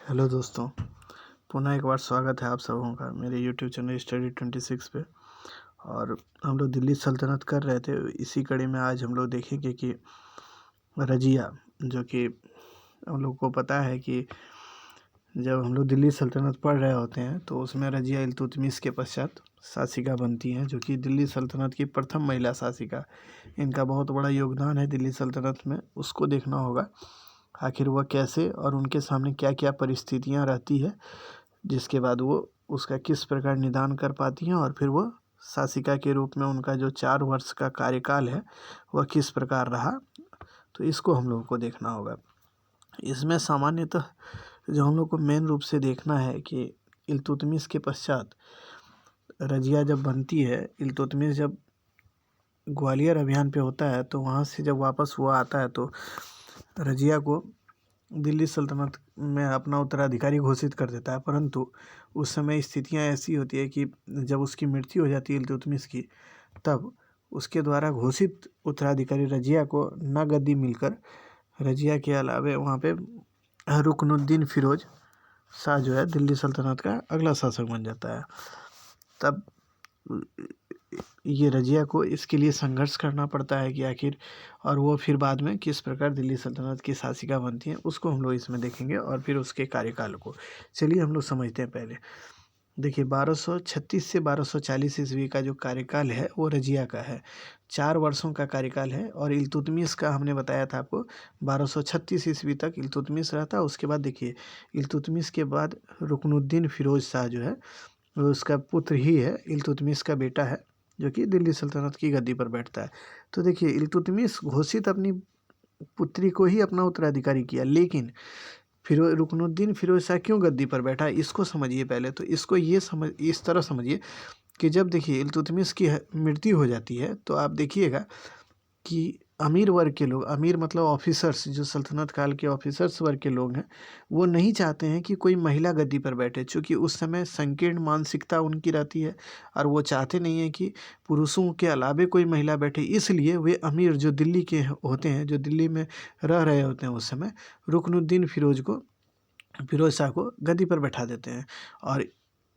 Hello दोस्तों, पुनः एक बार स्वागत है आप सबों का मेरे यूट्यूब चैनल स्टडी 26 पे। और हम लोग दिल्ली सल्तनत कर रहे थे। इसी कड़ी में आज हम लोग देखेंगे कि रजिया, जो कि हम लोग को पता है कि जब हम लोग दिल्ली सल्तनत पढ़ रहे होते हैं तो उसमें रजिया इल्तुतमिश के पश्चात शासिका बनती हैं, जो कि दिल्ली सल्तनत की प्रथम महिला शासिका। इनका बहुत बड़ा योगदान है दिल्ली सल्तनत में, उसको देखना होगा आखिर वह कैसे और उनके सामने क्या क्या परिस्थितियां रहती है, जिसके बाद वो उसका किस प्रकार निदान कर पाती हैं और फिर वो शासिका के रूप में उनका जो 4 वर्ष का कार्यकाल है वह किस प्रकार रहा। तो इसको हम लोगों को देखना होगा। इसमें सामान्यतः जो हम लोग को मेन रूप से देखना है कि इल्तुतमिश के पश्चात रजिया जब बनती है, इल्तुतमिश जब ग्वालियर अभियान पे होता है तो वहाँ से जब वापस हुआ आता है तो रजिया को दिल्ली सल्तनत में अपना उत्तराधिकारी घोषित कर देता है। परंतु उस समय स्थितियां ऐसी होती है कि जब उसकी मृत्यु हो जाती है इल्तुतमिश की, तब उसके द्वारा घोषित उत्तराधिकारी रजिया को न गद्दी मिलकर रजिया के अलावे वहाँ पे रुकनुद्दीन फिरोज शाह जो है दिल्ली सल्तनत का अगला शासक बन जाता है। तब ये रजिया को इसके लिए संघर्ष करना पड़ता है कि आखिर, और वो फिर बाद में किस प्रकार दिल्ली सल्तनत की शासिका बनती हैं उसको हम लोग इसमें देखेंगे और फिर उसके कार्यकाल को चलिए हम लोग समझते हैं। पहले देखिए 1236 से 1240 ईस्वी का जो कार्यकाल है वो रजिया का है, 4 वर्षों का कार्यकाल है। और इल्तुतमिश का हमने बताया था आपको 1236 ईस्वी तक इल्तुतमिश रहता है। उसके बाद देखिए इल्तुतमिश के बाद रुकनुद्दीन फिरोज शाह जो है वो उसका पुत्र ही है, इल्तुतमिश का बेटा है, जो कि दिल्ली सल्तनत की गद्दी पर बैठता है। तो देखिए इल्तुतमिश घोषित अपनी पुत्री को ही अपना उत्तराधिकारी किया, लेकिन फिर रुकनुद्दीन फिरोज शाह क्यों गद्दी पर बैठा इसको समझिए। पहले तो इसको ये समझ इस तरह समझिए कि जब देखिए इल्तुतमिश की मृत्यु हो जाती है तो आप देखिएगा कि अमीर वर्ग के लोग, अमीर मतलब ऑफिसर्स, जो सल्तनत काल के ऑफिसर्स वर्ग के लोग हैं, वो नहीं चाहते हैं कि कोई महिला गद्दी पर बैठे, क्योंकि उस समय संकीर्ण मानसिकता उनकी रहती है और वो चाहते नहीं हैं कि पुरुषों के अलावे कोई महिला बैठे। इसलिए वे अमीर जो दिल्ली के होते हैं, जो दिल्ली में रह रहे होते हैं उस समय, रुकनुद्दीन फिरोज शाह को गद्दी पर बैठा देते हैं। और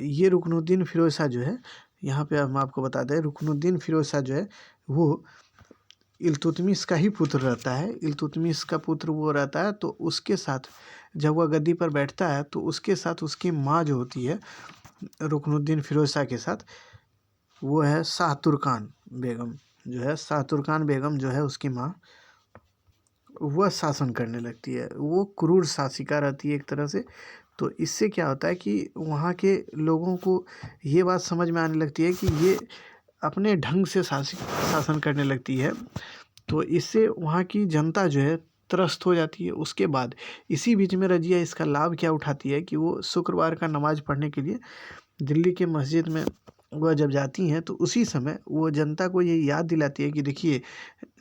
ये रुकनुद्दीन फिरोज शाह जो है, यहाँ पे हम आपको बता दें, रुकनुद्दीन फिरोज शाह जो है वो इल्तुतमिश का ही पुत्र रहता है। इल्तुतमिश का पुत्र वो रहता है, तो उसके साथ जब वह गद्दी पर बैठता है तो उसके साथ उसकी माँ जो होती है रुकनुद्दीन फिरोज शाह के साथ, वो है शाह तुर्कान बेगम, जो है शाह तुर्कान बेगम जो है उसकी माँ, वह शासन करने लगती है। वो क्रूर शासिका रहती है एक तरह से। तो इससे क्या होता है कि वहाँ के लोगों को ये बात समझ में आने लगती है कि ये अपने ढंग से शासन करने लगती है। तो इससे वहाँ की जनता जो है त्रस्त हो जाती है। उसके बाद इसी बीच में रजिया इसका लाभ क्या उठाती है कि वो शुक्रवार का नमाज़ पढ़ने के लिए दिल्ली के मस्जिद में वह जब जाती हैं तो उसी समय वो जनता को ये याद दिलाती है कि देखिए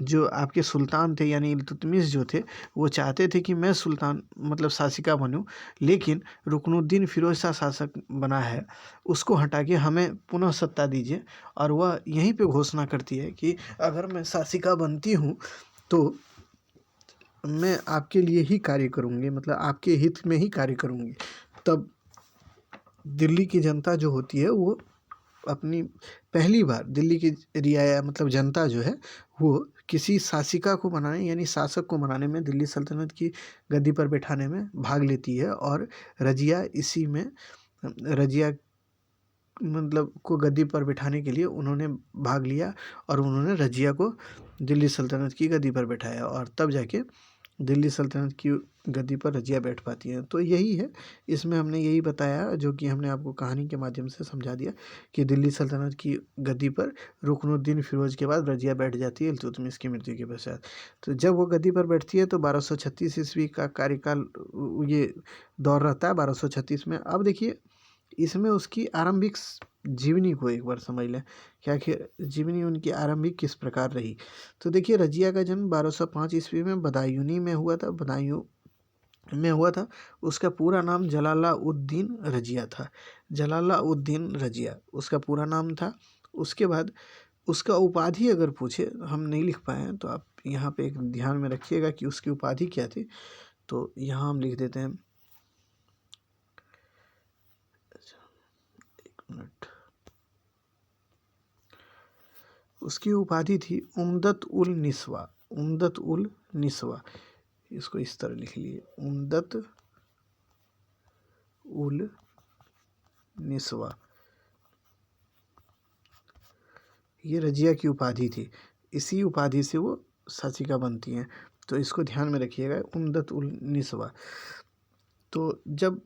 जो आपके सुल्तान थे यानी इल्तुतमिश जो थे, वो चाहते थे कि मैं सुल्तान मतलब शासिका बनूं, लेकिन रुकनुद्दीन फिरोज शाह शासक बना है, उसको हटा के हमें पुनः सत्ता दीजिए। और वह यहीं पे घोषणा करती है कि अगर मैं शासिका बनती हूँ तो मैं आपके लिए ही कार्य करूँगी, मतलब आपके हित में ही कार्य करूँगी। तब दिल्ली की जनता जो होती है वो अपनी पहली बार दिल्ली की रियाया मतलब जनता जो है वो किसी शासिका को बनाने यानी शासक को बनाने में, दिल्ली सल्तनत की गद्दी पर बैठाने में भाग लेती है। और रजिया इसी में, रजिया मतलब को गद्दी पर बिठाने के लिए उन्होंने भाग लिया और उन्होंने रजिया को दिल्ली सल्तनत की गद्दी पर बैठाया, और तब जाके दिल्ली सल्तनत की गद्दी पर रजिया बैठ पाती हैं। तो यही है, इसमें हमने यही बताया जो कि हमने आपको कहानी के माध्यम से समझा दिया कि दिल्ली सल्तनत की गद्दी पर रुकनुद्दीन फिरोज के बाद रजिया बैठ जाती है इल्तुतमिश की मृत्यु के पश्चात। तो जब वो गद्दी पर बैठती है तो 1236 ईस्वी का कार्यकाल ये दौर रहता है 1236 में। अब देखिए इसमें उसकी आरंभिक जीवनी को एक बार समझ लें कि आखिर जीवनी उनकी आरंभिक किस प्रकार रही। तो देखिए रजिया का जन्म 1205 ईस्वी में बदायूनी में हुआ था, बदायूं में हुआ था। उसका पूरा नाम जलालाउद्दीन रजिया था, जलालाउद्दीन रजिया उसका पूरा नाम था। उसके बाद उसका उपाधि अगर पूछे, हम नहीं लिख पाए हैं तो आप यहाँ पे एक ध्यान में रखिएगा कि उसकी उपाधि क्या थी। तो यहाँ हम लिख देते हैं मिनट। उसकी उपाधि थी उम्दत उल निस्वा। उम्दत उल निस्वा, इसको इस तरह लिख लिए, उम्दत उल निस्वा। ये रजिया की उपाधि थी, इसी उपाधि से वो शासिका बनती हैं। तो इसको ध्यान में रखिएगा, उम्दत उल निस्वा। तो जब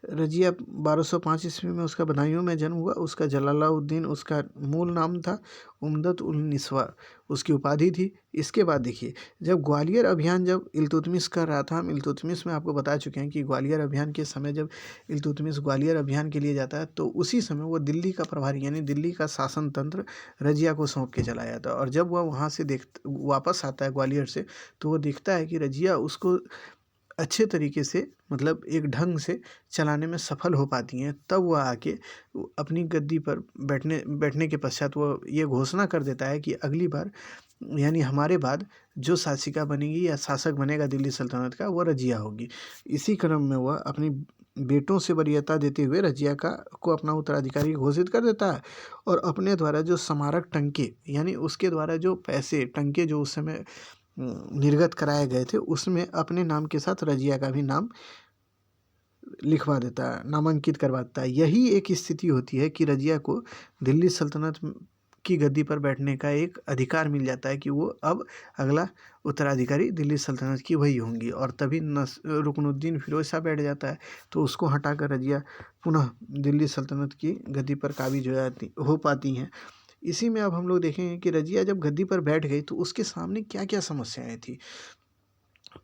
रजिया 1205 ईस्वी में उसका बदायूं में जन्म हुआ। उसका जलालुद्दीन उसका मूल नाम था, उम्दत उल निस्वा उसकी उपाधि थी। इसके बाद देखिए, जब ग्वालियर अभियान जब इल्तुतमिश कर रहा था, हम इल्तुतमिश में आपको बता चुके हैं कि ग्वालियर अभियान के समय जब इल्तुतमिश ग्वालियर अभियान के लिए जाता है, तो उसी समय वो दिल्ली का प्रभारी यानी दिल्ली का शासन तंत्र रजिया को सौंप के चला जाता है। और जब वह वहाँ से वापस आता है ग्वालियर से, तो वो देखता है कि रजिया उसको अच्छे तरीके से, मतलब एक ढंग से चलाने में सफल हो पाती हैं। तब वह आके अपनी गद्दी पर बैठने के पश्चात वो ये घोषणा कर देता है कि अगली बार यानी हमारे बाद जो शासिका बनेगी या शासक बनेगा दिल्ली सल्तनत का, वो रजिया होगी। इसी क्रम में वह अपनी बेटों से वरीयता देते हुए रजिया को अपना उत्तराधिकारी घोषित कर देता है। और अपने द्वारा जो स्मारक टंके यानी उसके द्वारा जो पैसे टंके जो उस समय निर्गत कराए गए थे, उसमें अपने नाम के साथ रजिया का भी नाम लिखवा देता है, नामांकित करवा देता है। यही एक स्थिति होती है कि रजिया को दिल्ली सल्तनत की गद्दी पर बैठने का एक अधिकार मिल जाता है कि वो अब अगला उत्तराधिकारी दिल्ली सल्तनत की वही होंगी। और तभी रुकनुद्दीन फिरोज शाह बैठ जाता है, तो उसको हटाकर रजिया पुनः दिल्ली सल्तनत की गद्दी पर काबिज हो पाती हैं। इसी में अब हम लोग देखेंगे कि रजिया जब गद्दी पर बैठ गई तो उसके सामने क्या क्या समस्याएं थी।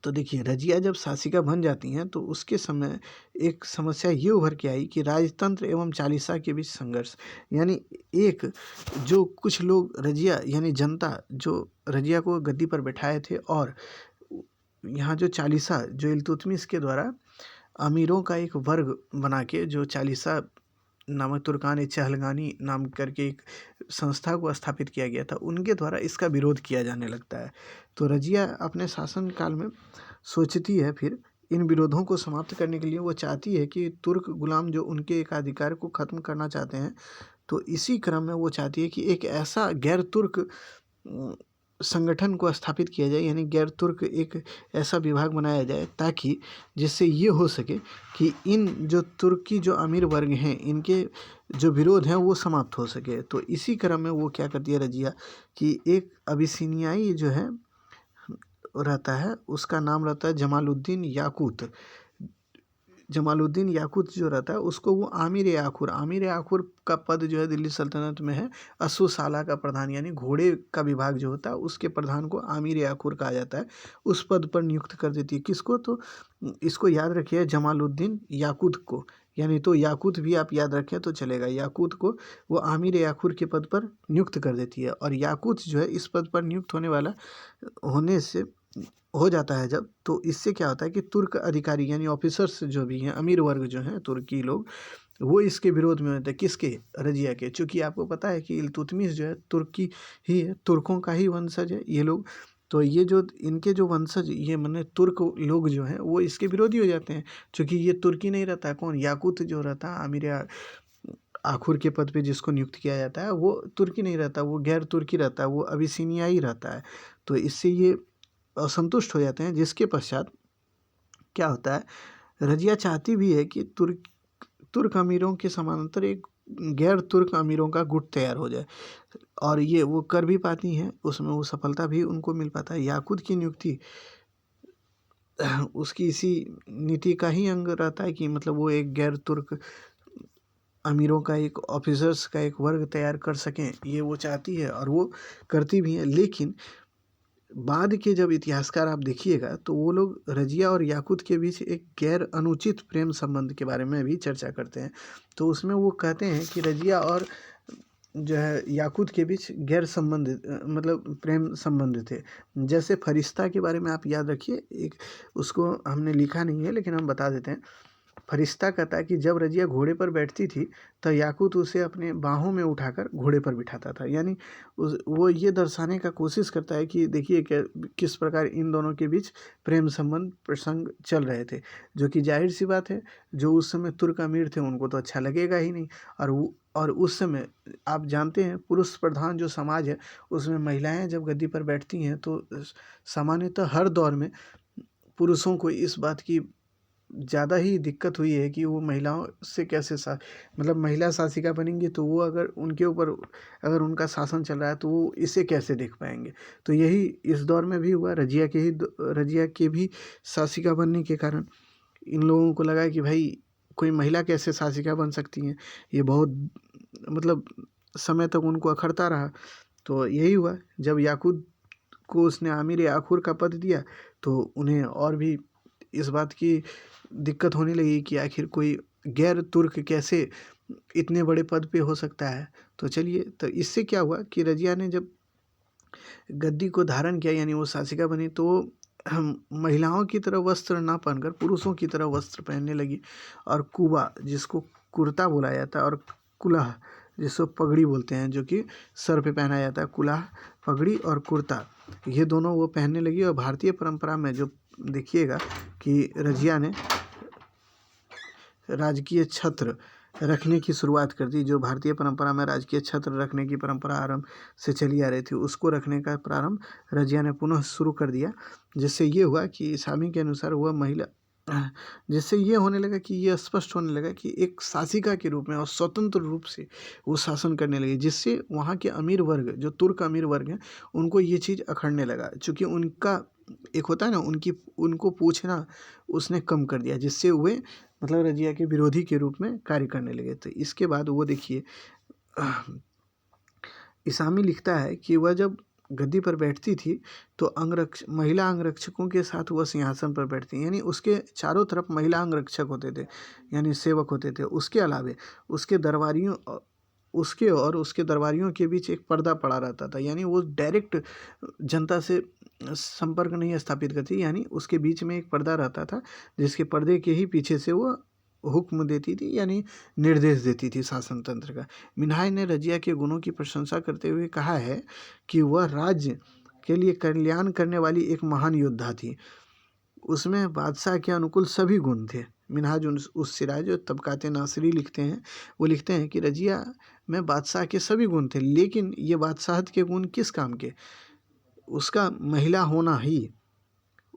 तो देखिए, रजिया जब शासिका बन जाती हैं तो उसके समय एक समस्या ये उभर के आई कि राजतंत्र एवं चालीसा के बीच संघर्ष। यानी एक जो कुछ लोग रजिया यानी जनता जो रजिया को गद्दी पर बैठाए थे, और यहाँ जो चालीसा जो इल्तुतमिश के द्वारा अमीरों का एक वर्ग बना के जो चालीसा नामक तुर्कान चहलगानी नाम करके एक संस्था को स्थापित किया गया था, उनके द्वारा इसका विरोध किया जाने लगता है। तो रजिया अपने शासन काल में सोचती है, फिर इन विरोधों को समाप्त करने के लिए वो चाहती है कि तुर्क गुलाम जो उनके एकाधिकार को ख़त्म करना चाहते हैं, तो इसी क्रम में वो चाहती है कि एक ऐसा गैर तुर्क संगठन को स्थापित किया जाए, यानी गैर तुर्क एक ऐसा विभाग बनाया जाए ताकि जिससे ये हो सके कि इन जो तुर्की जो अमीर वर्ग हैं, इनके जो विरोध हैं वो समाप्त हो सके। तो इसी क्रम में वो क्या करती है रजिया कि एक अबिसिनियाई जो है रहता है, उसका नाम रहता है जमालुद्दीन याकूत। जमालुद्दीन याकूत जो रहता है उसको वो आमिर आखुर का पद जो है दिल्ली सल्तनत में है अश्वशाला का प्रधान, यानी घोड़े का विभाग जो होता है उसके प्रधान को आमिर आखुर कहा जाता है। उस पद पर नियुक्त कर देती है किसको, तो इसको याद रखिए जमालुद्दीन याकूत को, यानी तो याकूत भी आप याद रखें तो चलेगा। याकूत को वो आमिर आखुर के पद पर नियुक्त कर देती है। और याकूत जो है इस पद पर नियुक्त होने से हो जाता है जब, तो इससे क्या होता है कि तुर्क अधिकारी यानी ऑफिसर्स जो भी हैं, अमीर वर्ग जो हैं तुर्की लोग, वो इसके विरोध में होते हैं। किसके, रजिया के। चूँकि आपको पता है कि इल्तुतमिश जो है तुर्की ही है, तुर्कों का ही वंशज है ये लोग। तो ये जो इनके जो वंशज ये माने तुर्क लोग जो हैं वो इसके विरोधी हो जाते हैं। चूँकि ये तुर्की नहीं रहता, कौन, याकूत जो रहता है आमिर आखुर के पद पे जिसको नियुक्त किया जाता है, वो तुर्की नहीं रहता, वो गैर तुर्की रहता है, वो अबिसिनियाई रहता है। तो इससे ये असंतुष्ट हो जाते हैं, जिसके पश्चात क्या होता है, रजिया चाहती भी है कि तुर्क अमीरों के समानांतर एक गैर तुर्क अमीरों का गुट तैयार हो जाए, और ये वो कर भी पाती हैं, उसमें वो सफलता भी उनको मिल पाता है। याकूत की नियुक्ति उसकी इसी नीति का ही अंग रहता है कि मतलब वो एक गैर तुर्क अमीरों का एक ऑफिसर्स का एक वर्ग तैयार कर सकें, ये वो चाहती है और वो करती भी है। लेकिन बाद के जब इतिहासकार आप देखिएगा तो वो लोग रजिया और याकूत के बीच एक गैर अनुचित प्रेम संबंध के बारे में भी चर्चा करते हैं। तो उसमें वो कहते हैं कि रजिया और जो है याकूत के बीच गैर संबंध मतलब प्रेम संबंध थे। जैसे फरिश्ता के बारे में आप याद रखिए, एक उसको हमने लिखा नहीं है लेकिन हम बता देते हैं। फरिश्ता कहता है कि जब रजिया घोड़े पर बैठती थी तो याकूत उसे अपने बाहों में उठाकर घोड़े पर बिठाता था। यानी वो ये दर्शाने का कोशिश करता है कि देखिए किस प्रकार इन दोनों के बीच प्रेम संबंध प्रसंग चल रहे थे, जो कि जाहिर सी बात है, जो उस समय तुर्क अमीर थे उनको तो अच्छा लगेगा ही नहीं। और उस समय आप जानते हैं पुरुष प्रधान जो समाज है उसमें महिलाएं जब गद्दी पर बैठती हैं तो सामान्यतः हर दौर में पुरुषों को इस बात की ज़्यादा ही दिक्कत हुई है कि वो महिलाओं से कैसे मतलब महिला शासिका बनेंगी तो वो अगर उनके ऊपर अगर उनका शासन चल रहा है तो वो इसे कैसे देख पाएंगे। तो यही इस दौर में भी हुआ। रजिया के भी शासिका बनने के कारण इन लोगों को लगा कि भाई कोई महिला कैसे शासिका बन सकती हैं, ये बहुत मतलब समय तक उनको अखरता रहा। तो यही हुआ जब याकूत को उसने आमिर आखुर का पद दिया तो उन्हें और भी इस बात की दिक्कत होने लगी कि आखिर कोई गैर तुर्क कैसे इतने बड़े पद पे हो सकता है। तो चलिए, तो इससे क्या हुआ कि रजिया ने जब गद्दी को धारण किया यानी वो शासिका बनी तो हम महिलाओं की तरह वस्त्र ना पहनकर पुरुषों की तरह वस्त्र पहनने लगी। और कुबा जिसको कुर्ता बोला जाता है और कुलाह जिसको पगड़ी बोलते हैं जो कि सर पे पहना जाता है, कुलाह पगड़ी और कुर्ता ये दोनों वो पहनने लगी। और भारतीय परंपरा में जो देखिएगा कि रजिया ने राजकीय छत्र रखने की शुरुआत कर दी। जो भारतीय परंपरा में राजकीय छत्र रखने की परंपरा आरंभ से चली आ रही थी उसको रखने का प्रारंभ रजिया ने पुनः शुरू कर दिया। जिससे ये हुआ कि स्वामी के अनुसार वह महिला जिससे ये होने लगा कि ये स्पष्ट होने लगा कि एक शासिका के रूप में और स्वतंत्र रूप से वो शासन करने लगी। जिससे वहाँ के अमीर वर्ग जो तुर्क अमीर वर्ग हैं उनको ये चीज़ अखड़ने लगा। चूँकि उनका एक होता है ना उनको पूछना उसने कम कर दिया, जिससे वे मतलब रजिया के विरोधी के रूप में कार्य करने लगे। तो इसके बाद वो देखिए इसामी लिखता है कि वह जब गद्दी पर बैठती थी तो महिला अंगरक्षकों के साथ वह सिंहासन पर बैठती, यानी उसके चारों तरफ महिला अंगरक्षक होते थे यानी सेवक होते थे। उसके अलावे उसके दरबारियों के बीच एक पर्दा पड़ा रहता था, यानी वो डायरेक्ट जनता से संपर्क नहीं स्थापित करती, यानी उसके बीच में एक पर्दा रहता था जिसके पर्दे के ही पीछे से वो हुक्म देती थी यानी निर्देश देती थी शासन तंत्र का। मिन्हाज ने रजिया के गुणों की प्रशंसा करते हुए कहा है कि वह राज्य के लिए कल्याण करने वाली एक महान योद्धा थी। उसमें बादशाह के अनुकूल सभी गुण थे। मिन्हाज उस सिराज जो तबकात नासिरी लिखते हैं वो लिखते हैं कि रजिया में बादशाह के सभी गुण थे, लेकिन ये बादशाहत के गुण किस काम के, उसका महिला होना ही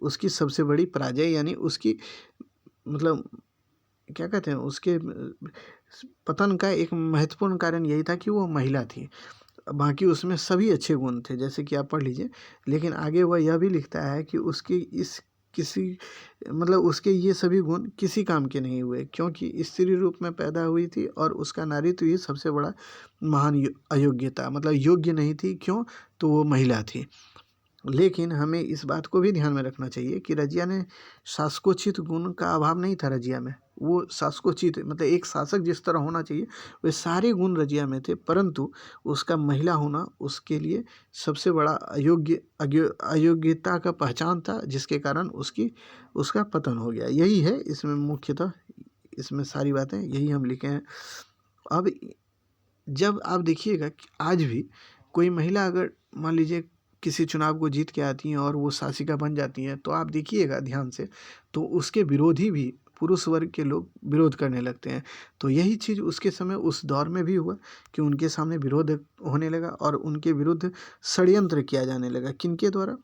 उसकी सबसे बड़ी पराजय यानी उसकी मतलब क्या कहते हैं उसके पतन का एक महत्वपूर्ण कारण यही था कि वो महिला थी। बाकी उसमें सभी अच्छे गुण थे जैसे कि आप पढ़ लीजिए। लेकिन आगे वह यह भी लिखता है कि उसके ये सभी गुण किसी काम के नहीं हुए क्योंकि स्त्री रूप में पैदा हुई थी और उसका नारीत्व ही सबसे बड़ा महान अयोग्यता मतलब योग्य नहीं थी। क्यों? तो वो महिला थी। लेकिन हमें इस बात को भी ध्यान में रखना चाहिए कि रजिया ने शासकोचित गुण का अभाव नहीं था रजिया में। वो शासकोचित मतलब एक शासक जिस तरह होना चाहिए वे सारे गुण रजिया में थे, परंतु उसका महिला होना उसके लिए सबसे बड़ा अयोग्यता का पहचान था, जिसके कारण उसका पतन हो गया। यही है इसमें मुख्यतः, इसमें सारी बातें यही हम लिखे हैं। अब जब आप देखिएगा कि आज भी कोई महिला अगर मान लीजिए किसी चुनाव को जीत के आती हैं और वो शासिका बन जाती हैं तो आप देखिएगा ध्यान से तो उसके विरोधी भी पुरुष वर्ग के लोग विरोध करने लगते हैं। तो यही चीज़ उसके समय उस दौर में भी हुआ कि उनके सामने विरोध होने लगा और उनके विरुद्ध षड्यंत्र किया जाने लगा। किनके द्वारा?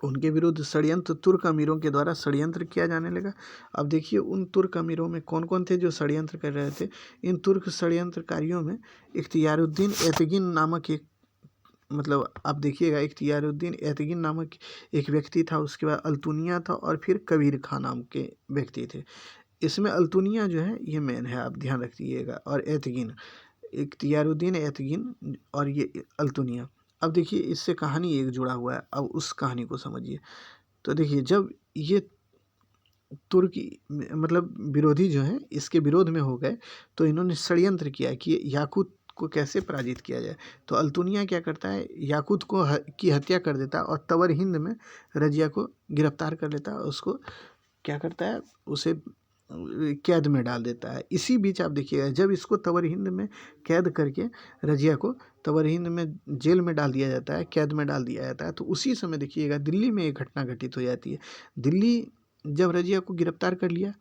उनके विरुद्ध षड्यंत्र तुर्क अमीरों के द्वारा षड्यंत्र किया जाने लगा। अब देखिए उन तुर्क अमीरों में कौन कौन थे जो षड्यंत्र कर रहे थे। इन तुर्क षड्यंत्रकारियों में इख्तियारुद्दीन एतगिन नामक एक मतलब आप देखिएगा इख्तियारुद्दीन एतगिन नामक एक व्यक्ति था, उसके बाद अल्तुनिया था और फिर कबीर खान नाम के व्यक्ति थे। इसमें अल्तुनिया जो है ये मेन है, आप ध्यान रखिएगा, और एतगिन इख्तियारुद्दीन एतगिन और ये अल्तुनिया। अब देखिए इससे कहानी एक जुड़ा हुआ है, अब उस कहानी को समझिए। तो देखिए जब ये तुर्की मतलब विरोधी जो हैं इसके विरोध में हो गए तो इन्होंने षड्यंत्र किया कि याकूत को कैसे पराजित किया जाए। तो अल्तुनिया क्या करता है, याकूत की हत्या कर देता है और तवर हिंद में रजिया को गिरफ्तार कर लेता है। उसको क्या करता है, उसे कैद में डाल देता है। इसी बीच आप देखिएगा जब इसको तवर हिंद में कैद करके रजिया को तवर हिंद में जेल में डाल दिया जाता है, कैद में डाल दिया जाता है, तो उसी समय देखिएगा दिल्ली में एक घटना घटित हो जाती है। दिल्ली जब रजिया को गिरफ्तार कर लिया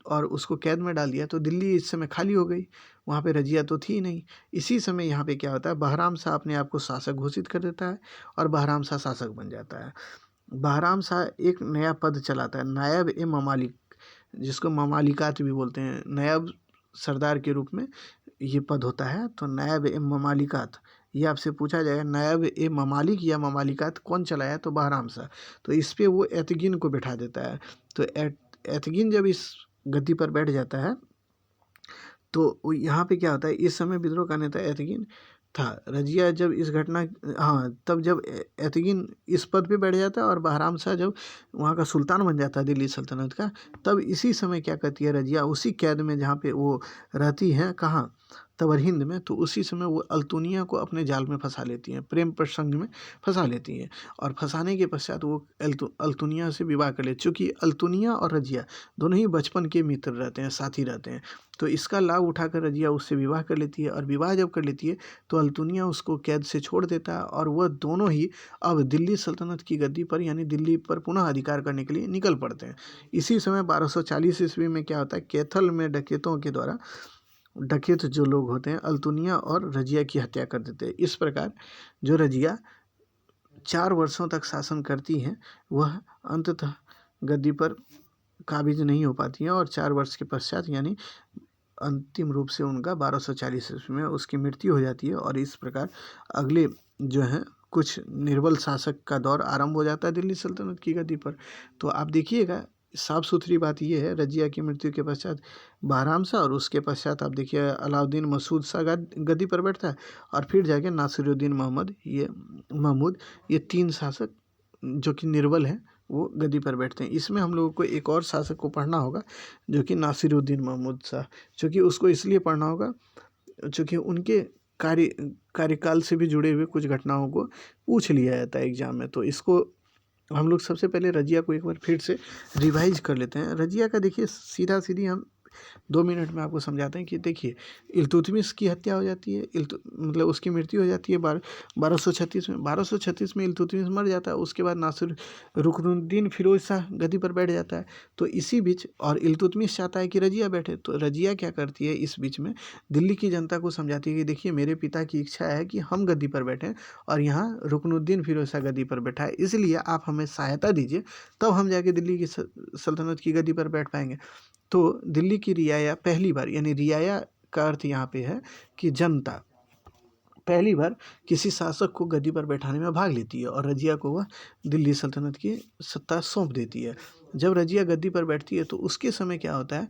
और उसको कैद में डाल दिया तो दिल्ली इस समय खाली हो गई, वहाँ पे रजिया तो थी नहीं। इसी समय यहाँ पे क्या होता है, बहराम शाह अपने आप को शासक घोषित कर देता है और बहराम शाह शासक बन जाता है। बहराम शाह एक नया पद चलाता है, नायब ए ममालिक, जिसको ममालिकात भी बोलते हैं। नायब सरदार के रूप में ये पद होता है, तो नायब ए ममालिकात, ये आपसे पूछा जाएगा नायब ए ममालिक या ममालिकात कौन चलाया, तो बहराम शाह। तो इस पे वो एतगिन को बैठा देता है। तो एतगिन जब इस गद्दी पर बैठ जाता है तो यहाँ पे क्या होता है, इस समय विद्रोह का नेता एतगिन था। रजिया जब इस घटना, हाँ, तब जब एतगिन इस पद पे बैठ जाता है और बहराम शाह जब वहाँ का सुल्तान बन जाता है दिल्ली सल्तनत का, तब इसी समय क्या करती है रजिया, उसी कैद में जहाँ पे वो रहती है, कहाँ, तवर हिंद में, तो उसी समय वो अल्तुनिया को अपने जाल में फंसा लेती हैं, प्रेम प्रसंग में फंसा लेती हैं। और फंसाने के पश्चात वो अल्तुनिया से विवाह कर ले, चूँकि अल्तुनिया और रजिया दोनों ही बचपन के मित्र रहते हैं, साथी रहते हैं। तो इसका लाभ उठाकर रजिया उससे विवाह कर लेती है, और विवाह जब कर लेती है तो अल्तुनिया उसको कैद से छोड़ देता है और वह दोनों ही अब दिल्ली सल्तनत की गद्दी पर, यानी दिल्ली पर पुनः अधिकार करने के लिए निकल पड़ते हैं। इसी समय 1240 ईस्वी में क्या होता है, कैथल में डकैतों के द्वारा, डकैत जो लोग होते हैं, अल्तुनिया और रजिया की हत्या कर देते हैं। इस प्रकार जो रजिया 4 वर्षों तक शासन करती हैं, वह अंततः गद्दी पर काबिज नहीं हो पाती हैं और 4 वर्ष के पश्चात, यानी अंतिम रूप से उनका 1240 ईस्वी में उसकी मृत्यु हो जाती है। और इस प्रकार अगले जो है कुछ निर्बल शासक का दौर आरंभ हो जाता है दिल्ली सल्तनत की गद्दी पर। तो आप देखिएगा, साफ सुथरी बात ये है, रजिया की मृत्यु के पश्चात बहराम शाह, और उसके पश्चात आप देखिए अलाउद्दीन मसूद शाह गद्दी पर बैठता है, और फिर जाके नासिरुद्दीन महमूद, ये 3 शासक जो कि निर्बल हैं वो गद्दी पर बैठते हैं। इसमें हम लोगों को एक और शासक को पढ़ना होगा जो कि नासिरुद्दीन महमूद शाह, चूँकि उसको इसलिए पढ़ना होगा चूँकि उनके कार्यकाल से भी जुड़े हुए कुछ घटनाओं को पूछ लिया जाता है एग्जाम में। तो इसको हम लोग सबसे पहले रजिया को एक बार फिर से रिवाइज कर लेते हैं। रजिया का देखिए सीधा सीधी हम 2 मिनट में आपको समझाते हैं कि देखिए इल्तुतमिश की हत्या हो जाती है, मतलब उसकी मृत्यु हो जाती है 1236 में। 1236 में इल्तुतमिश मर जाता है। उसके बाद नासिर रुकनुद्दीन फिरोज शाह गद्दी पर बैठ जाता है। तो इसी बीच, और इल्तुतमिश चाहता है कि रजिया बैठे, तो रजिया क्या करती है, इस बीच में दिल्ली की जनता को समझाती है कि देखिए मेरे पिता की इच्छा है कि हम गद्दी पर बैठें और यहाँ रुकनुद्दीन फिरोज शाह गद्दी पर बैठा है, इसलिए आप हमें सहायता दीजिए, तब हम जाके दिल्ली की सल्तनत की गद्दी पर बैठ पाएंगे। तो दिल्ली की रियाया पहली बार, यानी रियाया का अर्थ यहाँ पे है कि जनता पहली बार किसी शासक को गद्दी पर बैठाने में भाग लेती है और रजिया को वह दिल्ली सल्तनत की सत्ता सौंप देती है। जब रजिया गद्दी पर बैठती है तो उसके समय क्या होता है,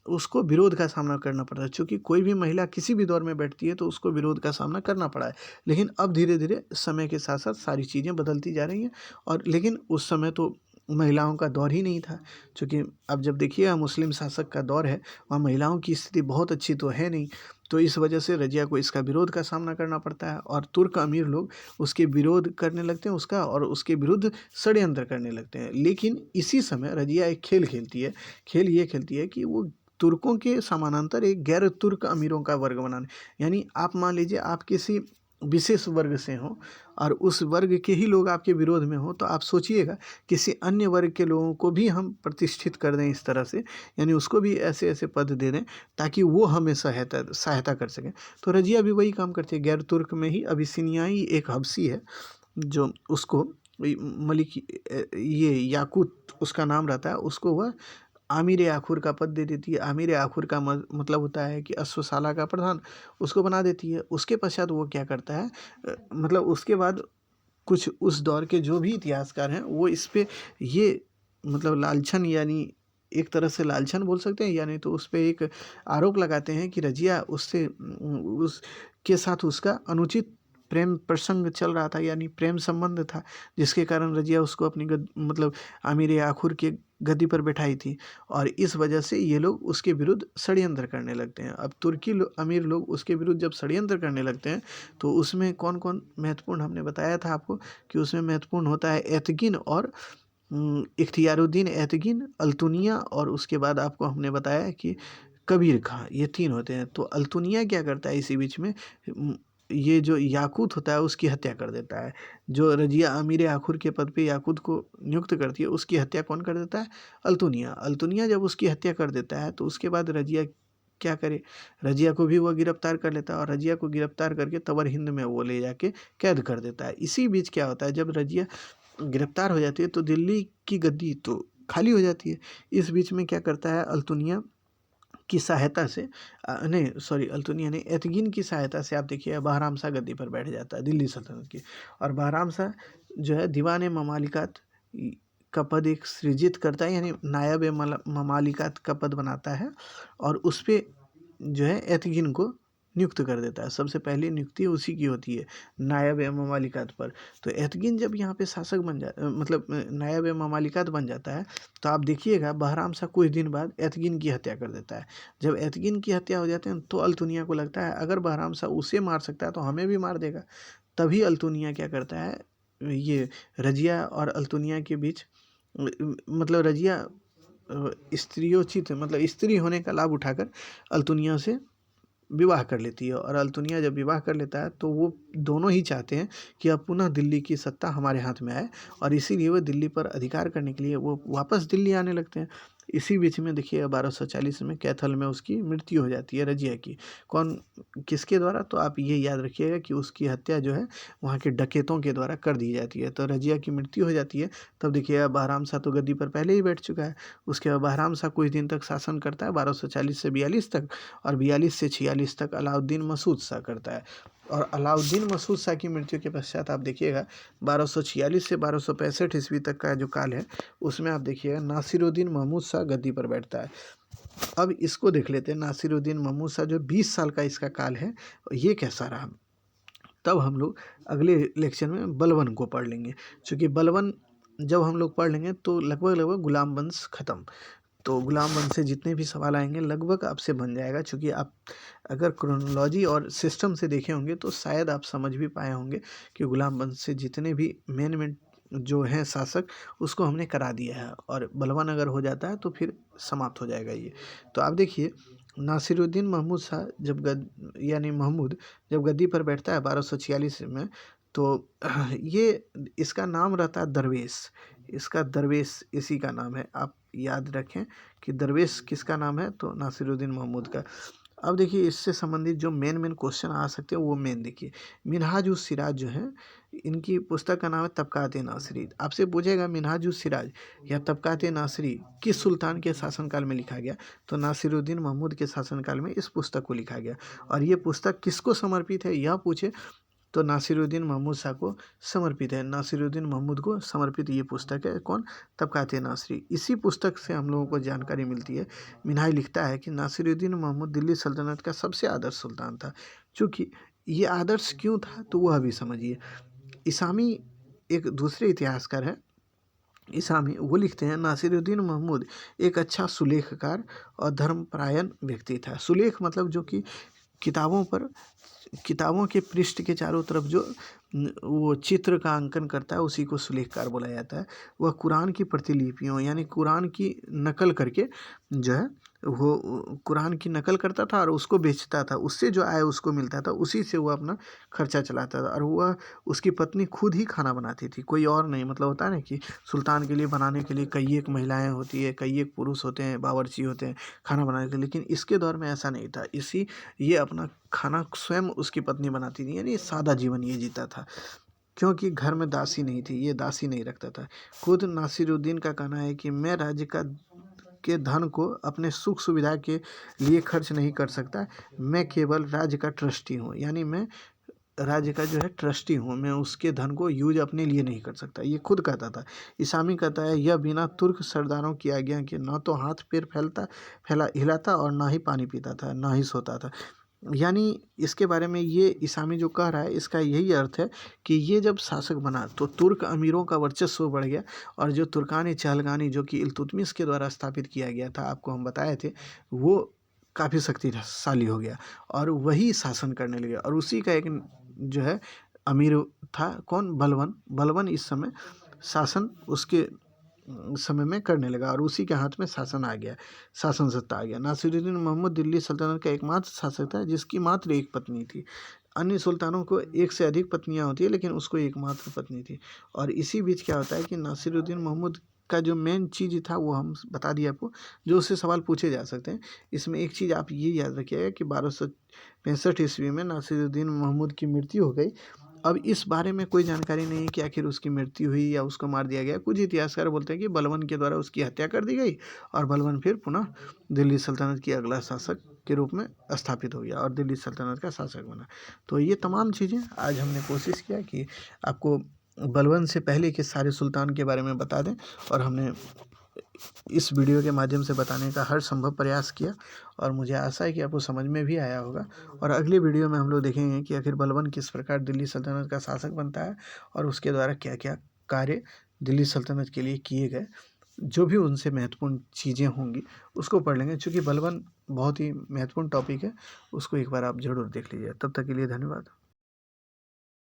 उसको विरोध का सामना करना पड़ता है। चूँकि कोई भी महिला किसी भी दौर में बैठती है तो उसको विरोध का सामना करना पड़ा है। लेकिन अब धीरे धीरे समय के साथ साथ सारी चीज़ें बदलती जा रही हैं, और लेकिन उस समय तो महिलाओं का दौर ही नहीं था। चूँकि अब जब देखिए मुस्लिम शासक का दौर है, वहाँ महिलाओं की स्थिति बहुत अच्छी तो है नहीं, तो इस वजह से रजिया को इसका विरोध का सामना करना पड़ता है और तुर्क अमीर लोग उसके विरोध करने लगते हैं उसका, और उसके विरुद्ध षड्यंत्र करने लगते हैं। लेकिन इसी समय रजिया एक खेल खेलती है। खेल ये खेलती है कि वो तुर्कों के समानांतर एक गैर तुर्क अमीरों का वर्ग बनाने, यानी आप मान लीजिए आप किसी विशेष वर्ग से हों और उस वर्ग के ही लोग आपके विरोध में हों, तो आप सोचिएगा किसी अन्य वर्ग के लोगों को भी हम प्रतिष्ठित कर दें इस तरह से, यानी उसको भी ऐसे ऐसे पद दे दें ताकि वो हमें सहायता कर सकें। तो रजिया भी वही काम करती है। गैर तुर्क में ही अबिसिनियाई एक हबसी है जो उसको मलिक, ये याकूत उसका नाम रहता है, उसको वह आमिर आखुर का पद दे देती है। आमिर आखुर का मतलब होता है कि अश्वशाला का प्रधान, उसको बना देती है। उसके पश्चात वो क्या करता है, मतलब उसके बाद कुछ उस दौर के जो भी इतिहासकार हैं वो इस पे ये मतलब लालछन, यानी एक तरह से लालछन बोल सकते हैं, यानी तो उस पे एक आरोप लगाते हैं कि रजिया उसके साथ उसका अनुचित प्रेम प्रसंग चल रहा था, यानी प्रेम संबंध था, जिसके कारण रजिया उसको अपनी मतलब आमिर आखुर के गद्दी पर बैठाई थी। और इस वजह से ये लोग उसके विरुद्ध षड्यंत्र करने लगते हैं। अब तुर्की अमीर लोग उसके विरुद्ध जब षड्यंत्र करने लगते हैं तो उसमें कौन कौन महत्वपूर्ण, हमने बताया था आपको कि उसमें महत्वपूर्ण होता है एतगिन और इख्तियारुद्दीन ऐतगिन, अल्तुनिया और उसके बाद आपको हमने बताया कि कबीर खां, ये 3 होते हैं। तो अल्तुनिया क्या करता है इसी बीच में, ये जो याकूत होता है उसकी हत्या कर देता है। जो रज़िया अमीर आखुर के पद पे याकूत को नियुक्त करती है, उसकी हत्या कौन कर देता है? अल्तुनिया। अल्तुनिया जब उसकी हत्या कर देता है तो उसके बाद रज़िया क्या करे? रज़िया को भी वो गिरफ्तार कर लेता है और रज़िया को गिरफ्तार करके तवर हिंद में वो ले जाके कैद कर देता है। इसी बीच क्या होता है, जब रज़िया गिरफ्तार हो जाती है तो दिल्ली की गद्दी तो खाली हो जाती है। इस बीच में क्या करता है, अल्तुनिया की सहायता से नहीं सॉरी अल्तुनिया नहीं, ऐतगिन की सहायता से आप देखिए बहराम शाह गद्दी पर बैठ जाता है दिल्ली सल्तनत की। और बहराम शाह जो है दीवान ममालिकात का पद एक सृजित करता है, यानी नायब ममालिकात का पद बनाता है और उस पे जो है ऐतगिन को नियुक्त कर देता है। सबसे पहली नियुक्ति उसी की होती है नायब ममालिकात पर। तो ऐतगिन जब यहाँ पे शासक बन मतलब नायब ममालिकात बन जाता है, तो आप देखिएगा बहराम शाह कुछ दिन बाद ऐतगिन की हत्या कर देता है। जब ऐतगिन की हत्या हो जाती है तो अल्तुनिया को लगता है अगर बहराम शाह उसे मार सकता है तो हमें भी मार देगा। तभी अल्तुनिया क्या करता है, ये रज़िया और अल्तुनिया के बीच मतलब रज़िया स्त्रियोचित मतलब स्त्री होने का लाभ उठाकर अल्तुनिया से विवाह कर लेती है। और अल्तुनिया जब विवाह कर लेता है तो वो दोनों ही चाहते हैं कि अब पुनः दिल्ली की सत्ता हमारे हाथ में आए और इसीलिए वो दिल्ली पर अधिकार करने के लिए वो वापस दिल्ली आने लगते हैं। इसी बीच में देखिए 1240 में कैथल में उसकी मृत्यु हो जाती है रज़िया की। कौन किसके द्वारा? तो आप ये याद रखिएगा कि उसकी हत्या जो है वहाँ के डकैतों के द्वारा कर दी जाती है। तो रज़िया की मृत्यु हो जाती है। तब देखिएगा बहराम शाह तो गद्दी पर पहले ही बैठ चुका है। उसके बाद बहराम शाह कुछ दिन तक शासन करता है 1240 से 42 तक, और 42 से 46 तक अलाउद्दीन मसूद शाह करता है। और अलाउद्दीन मसूद शाह की मृत्यु के पश्चात आप देखिएगा 1246 से 1265 ईस्वी तक का जो काल है उसमें आप देखिएगा नासिरुद्दीन महमूद शाह गद्दी पर बैठता है। अब इसको देख लेते हैं, नासिरुद्दीन महमूद शाह जो 20 साल का इसका काल है ये कैसा रहा। तब हम लोग अगले लेक्चर में बलबन को पढ़ लेंगे, क्योंकि बलबन जब हम लोग पढ़ लेंगे तो लगभग गुलाम वंश खत्म। तो गुलाम वंश से जितने भी सवाल आएंगे लगभग आपसे बन जाएगा, क्योंकि आप अगर क्रोनोलॉजी और सिस्टम से देखे होंगे तो शायद आप समझ भी पाए होंगे कि गुलाम वंश से जितने भी मेन जो हैं शासक उसको हमने करा दिया है, और बलवान अगर हो जाता है तो फिर समाप्त हो जाएगा ये। तो आप देखिए नासिरुद्दीन महमूद शाह यानी महमूद जब गद्दी पर बैठता है 1246 में, तो ये इसका नाम रहता है दरवेश। इसका दरवेश इसी का नाम है, आप याद रखें कि दरवेश किसका नाम है, तो नासिरुद्दीन महमूद का। अब देखिए इससे संबंधित जो मेन क्वेश्चन आ सकते हैं वो मेन देखिए, मिनहाज उस सिराज जो है इनकी पुस्तक का नाम है तबकात नासरी। आपसे पूछेगा मिनहाज उस सिराज या तबकात नासरी किस सुल्तान के शासनकाल में लिखा गया, तो नासिरुद्दीन महमूद के शासनकाल में इस पुस्तक को लिखा गया। और ये पुस्तक किसको समर्पित है यह पूछे तो नासिरुद्दीन महमूद शाह को समर्पित है। नासिरुद्दीन महमूद को समर्पित ये पुस्तक है, कौन? तबकात नासरी। इसी पुस्तक से हम लोगों को जानकारी मिलती है। मिनहाज लिखता है कि नासिरुद्दीन महमूद दिल्ली सल्तनत का सबसे आदर्श सुल्तान था। चूँकि ये आदर्श क्यों था तो वह भी समझिए। इसामी एक दूसरे इतिहासकार है इसामी, वो लिखते हैं नासिरुद्दीन महमूद एक अच्छा सुलेखकार और धर्मपरायण व्यक्ति था। सुलेख मतलब जो कि किताबों के पृष्ठ के चारों तरफ जो वो चित्र का अंकन करता है उसी को सुलेखकार बोला जाता है। वह कुरान की प्रतिलिपियों यानी कुरान की नकल करके जो है वो कुरान की नकल करता था और उसको बेचता था, उससे जो आय उसको मिलता था उसी से वो अपना खर्चा चलाता था। और वह उसकी पत्नी खुद ही खाना बनाती थी, कोई और नहीं। मतलब होता है ना कि सुल्तान के लिए बनाने के लिए कई एक महिलाएं होती है, कई एक पुरुष होते हैं, बावर्ची होते हैं खाना बनाने के लिए, लेकिन इसके दौर में ऐसा नहीं था। ये अपना खाना स्वयं उसकी पत्नी बनाती थी, यानी सादा जीवन ये जीता था, क्योंकि घर में दासी नहीं थी, ये दासी नहीं रखता था। खुद नासिरुद्दीन का कहना है कि मैं राज्य के धन को अपने सुख सुविधा के लिए खर्च नहीं कर सकता, मैं केवल राज्य का ट्रस्टी हूँ, यानी मैं राज्य का जो है ट्रस्टी हूँ, मैं उसके धन को यूज अपने लिए नहीं कर सकता, ये खुद कहता था। इसामी कहता है यह बिना तुर्क सरदारों की आज्ञा के न तो हाथ पैर फैला हिलाता और ना ही पानी पीता था, ना ही सोता था। यानी इसके बारे में ये इसामी जो कह रहा है इसका यही अर्थ है कि ये जब शासक बना तो तुर्क अमीरों का वर्चस्व बढ़ गया, और जो तुर्कानी चहलगानी जो कि इल्तुतमिश के द्वारा स्थापित किया गया था, आपको हम बताए थे, वो काफ़ी शक्तिशाली हो गया और वही शासन करने लगे। और उसी का एक जो है अमीर था, कौन? बलबन। बलबन इस समय शासन उसके समय में करने लगा और उसी के हाथ में शासन आ गया, शासन सत्ता आ गया। नासिरुद्दीन मोहम्मद दिल्ली सल्तनत का एकमात्र शासक था जिसकी मात्र एक पत्नी थी। अन्य सुल्तानों को एक से अधिक पत्नियां होती है, लेकिन उसको एकमात्र पत्नी थी। और इसी बीच क्या होता है कि नासिरुद्दीन मोहम्मद का जो मेन चीज़ था वो हम बता दिए आपको, जो उससे सवाल पूछे जा सकते हैं। इसमें एक चीज़ आप ये याद रखिएगा कि 1265 ईस्वी में नासिरुद्दीन मोहम्मद की मृत्यु हो गई। अब इस बारे में कोई जानकारी नहीं है कि आखिर उसकी मृत्यु हुई या उसको मार दिया गया। कुछ इतिहासकार बोलते हैं कि बलबन के द्वारा उसकी हत्या कर दी गई और बलबन फिर पुनः दिल्ली सल्तनत की अगला शासक के रूप में स्थापित हो गया और दिल्ली सल्तनत का शासक बना। तो ये तमाम चीज़ें आज हमने कोशिश किया कि आपको बलबन से पहले के सारे सुल्तान के बारे में बता दें, और हमने इस वीडियो के माध्यम से बताने का हर संभव प्रयास किया और मुझे आशा है कि आपको समझ में भी आया होगा। और अगली वीडियो में हम लोग देखेंगे कि आखिर बलबन किस प्रकार दिल्ली सल्तनत का शासक बनता है और उसके द्वारा क्या क्या कार्य दिल्ली सल्तनत के लिए किए गए। जो भी उनसे महत्वपूर्ण चीज़ें होंगी उसको पढ़ लेंगे, चूँकि बलबन बहुत ही महत्वपूर्ण टॉपिक है, उसको एक बार आप ज़रूर देख लीजिए। तब तक के लिए धन्यवाद।